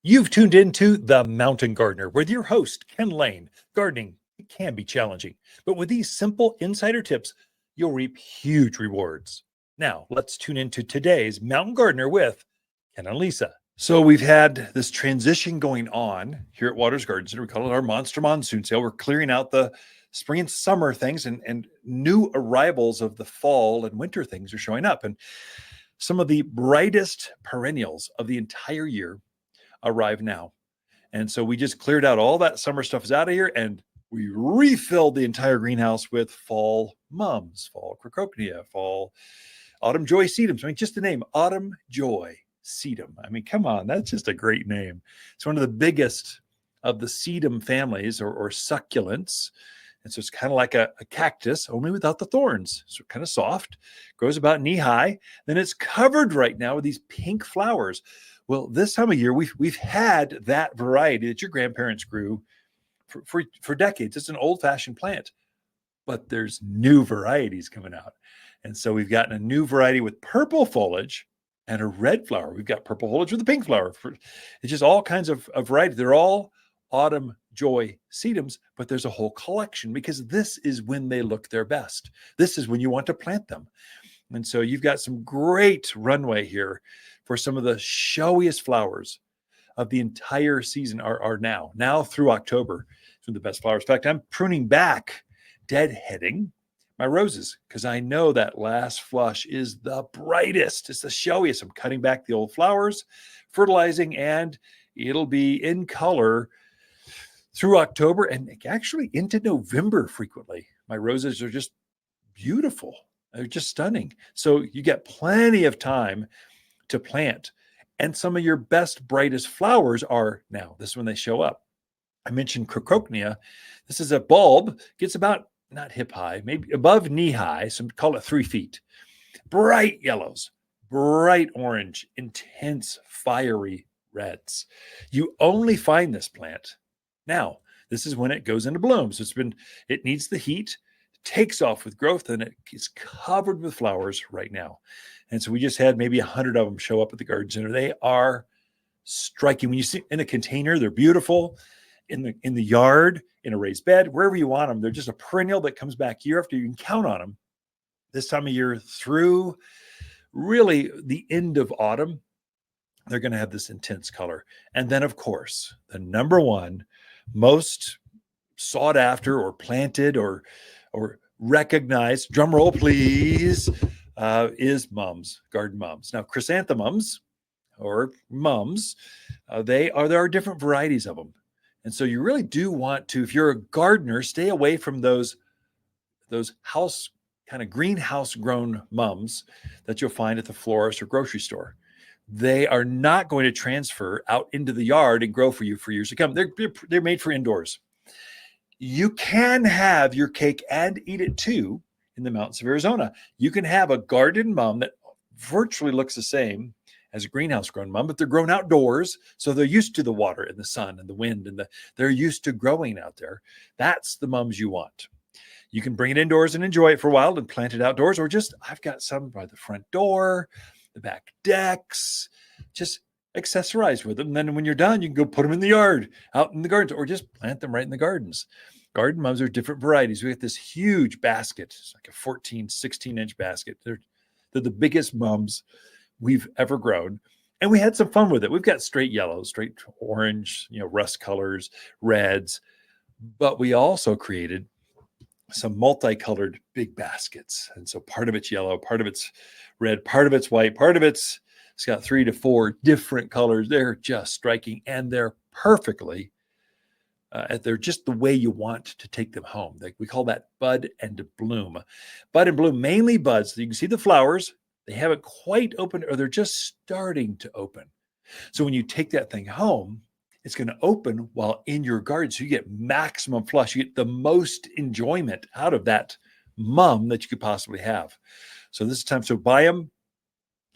You've tuned into The Mountain Gardener with your host, Ken Lain. Gardening, it can be challenging, but with these simple insider tips, you'll reap huge rewards. Now, let's tune into today's Mountain Gardener with Ken and Lisa. So we've had this transition going on here at Waters Garden Center. We call it our Monster Monsoon Sale. We're clearing out the spring and summer things, and new arrivals of the fall and winter things are showing up. And some of the brightest perennials of the entire year arrive now. And so we just cleared out all that summer stuff is out of here, and we refilled the entire greenhouse with fall mums, fall crococnia, fall autumn joy sedums. I mean, just the name, autumn joy sedum. I mean, come on, that's just a great name. It's one of the biggest of the sedum families or succulents. And so it's kind of like a cactus, only without the thorns. So kind of soft, grows about knee high. Then it's covered right now with these pink flowers. Well, this time of year, we've had that variety that your grandparents grew for decades. It's an old-fashioned plant, but there's new varieties coming out. And so we've gotten a new variety with purple foliage and a red flower. We've got purple foliage with a pink flower. It's just all kinds of variety. They're all autumn joy sedums, but there's a whole collection because this is when they look their best. This is when you want to plant them. And so you've got some great runway here for some of the showiest flowers of the entire season are now through October. Some of the best flowers. In fact, I'm pruning back, deadheading my roses because I know that last flush is the brightest. It's the showiest. I'm cutting back the old flowers, fertilizing, and it'll be in color through October and actually into November frequently. My roses are just beautiful. They're just stunning. So you get plenty of time to plant. And some of your best, brightest flowers are now. This is when they show up. I mentioned crococnia. This is a bulb, gets about, not hip high, maybe above knee high, some call it 3 feet. Bright yellows, bright orange, intense, fiery reds. You only find this plant now. This is when it goes into bloom. So it needs the heat, takes off with growth, and it is covered with flowers right now. And so we just had maybe 100 of them show up at the garden center. They are striking. When you see in a container, they're beautiful. In the yard, in a raised bed, wherever you want them, they're just a perennial that comes back year after year. You can count on them this time of year through really the end of autumn. They're going to have this intense color. And then, of course, the number one most sought after or planted or recognized, drum roll please, is mums, garden mums. Now, chrysanthemums or mums, there are different varieties of them. And so you really do want to, if you're a gardener, stay away from those house kind of greenhouse grown mums that you'll find at the florist or grocery store. They are not going to transfer out into the yard and grow for you for years to come. They're made for indoors. You can have your cake and eat it too in the mountains of Arizona. You can have a garden mum that virtually looks the same as a greenhouse grown mum, but they're grown outdoors. So they're used to the water and the sun and the wind, and they're used to growing out there. That's the mums you want. You can bring it indoors and enjoy it for a while and plant it outdoors, or just, I've got some by the front door, the back decks, just accessorize with them. And then when you're done, you can go put them in the yard, out in the gardens, or just plant them right in the gardens. Garden mums are different varieties. We got this huge basket. It's like a 14, 16-inch basket. They're the biggest mums we've ever grown. And we had some fun with it. We've got straight yellow, straight orange, rust colors, reds. But we also created some multicolored big baskets. And so part of it's yellow, part of it's red, part of it's white, part of it's got 3 to 4 different colors. They're just striking, and they're perfectly they're just the way you want to take them home. We call that bud and bloom. Bud and bloom, mainly buds. So you can see the flowers. They haven't quite opened, or they're just starting to open. So when you take that thing home, it's going to open while in your garden. So you get maximum flush. You get the most enjoyment out of that mum that you could possibly have. So this is time. So buy them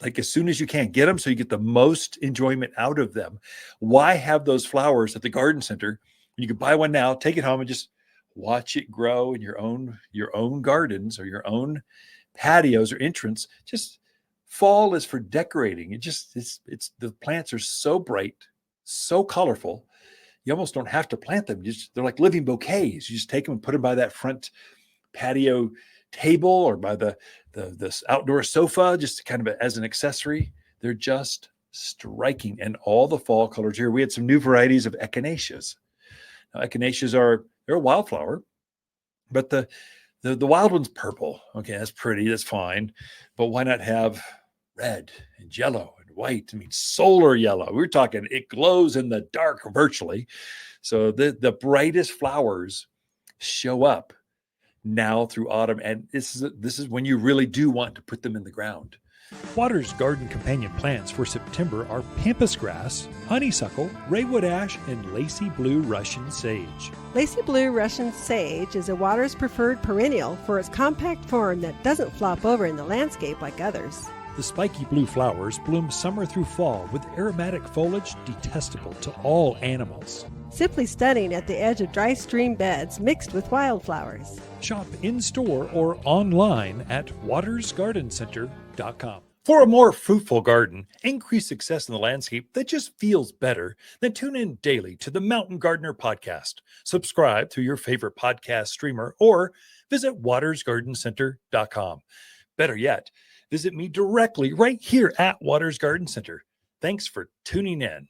like as soon as you can. Get them so you get the most enjoyment out of them. Why have those flowers at the garden center? You can buy one now, take it home, and just watch it grow in your own gardens or your own patios or entrance. Just fall is for decorating. It's the plants are so bright, so colorful. You almost don't have to plant them. They're like living bouquets. You just take them and put them by that front patio table or by this outdoor sofa, just kind of as an accessory. They're just striking, and all the fall colors here. We had some new varieties of echinaceas. Now, echinaceas they're a wildflower, but the wild one's purple. Okay, that's pretty, that's fine, but why not have red and yellow and white? I mean, solar yellow. We're talking it glows in the dark virtually. So the brightest flowers show up now through autumn, and this is when you really do want to put them in the ground. Water's garden companion plants for September are pampas grass, honeysuckle, raywood ash, and lacy blue Russian sage. Lacy blue Russian sage is a Water's preferred perennial for its compact form that doesn't flop over in the landscape like others. The spiky blue flowers bloom summer through fall with aromatic foliage detestable to all animals. Simply stunning at the edge of dry stream beds mixed with wildflowers. Shop in-store or online at watersgardencenter.com. For a more fruitful garden, increased success in the landscape that just feels better, then tune in daily to the Mountain Gardener podcast. Subscribe through your favorite podcast streamer or visit watersgardencenter.com. Better yet, visit me directly right here at Waters Garden Center. Thanks for tuning in.